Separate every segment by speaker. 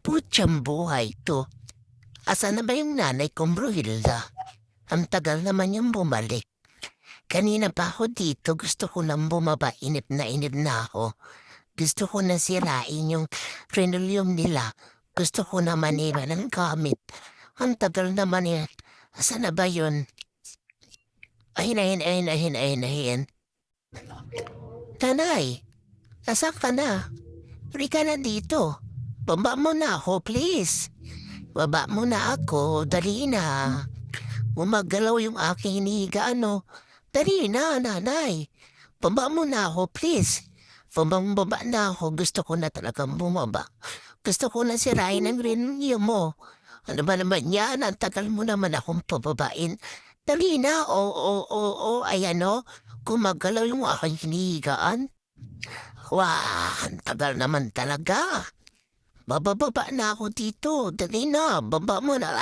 Speaker 1: Putyang buhay 'to. Asan na ba yung nanay kong Brunhilda? Ang tagal naman niyang bumalik. Kanina pa ako dito, gusto ko nang bumaba, inip na ako. Gusto ko na sirain yung linoleum nila. Gusto ko na manira ng gamit. Ang tagal naman eh. Asan na ba yun? Ayun. Nanay, nasaan ka na? Halika na dito. Baba mo na ako, please. Baba mo na ako, dali na. Gumagalaw yung aking hinihigaan, no. Dali na, nanay. Baba mo na ako, please. Baba na ako, gusto ko na talagang bumaba. Gusto ko na sirain ang rinyo mo. Ano ba naman yan? Ang tagal mo naman akong pababain. Dali na, ayan o. Gumagalaw yung aking hinihigaan. Wah, ang tagal naman talaga. Bababa na ako dito. Dali na, baba mo na.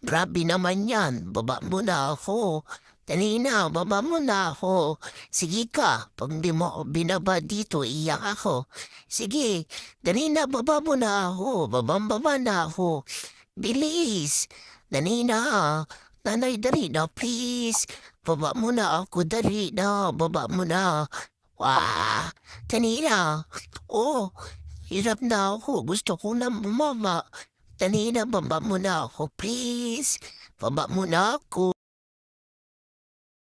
Speaker 1: Grabe naman yan. Baba mo na ako. Dali na, baba mo na ako. Sige ka, pag di mo ako binaba dito, iyak ako. Sige, dali na, baba mo na ako. Baba na ako. Bilis. Dali na. Nanay, dali na, please. Baba mo na ako, dali na. Baba mo na. Wah, dali na. Oh, hirap na ako. Gusto ko na bumaba. Dali na, baba mo na ako, please. Baba mo na ako.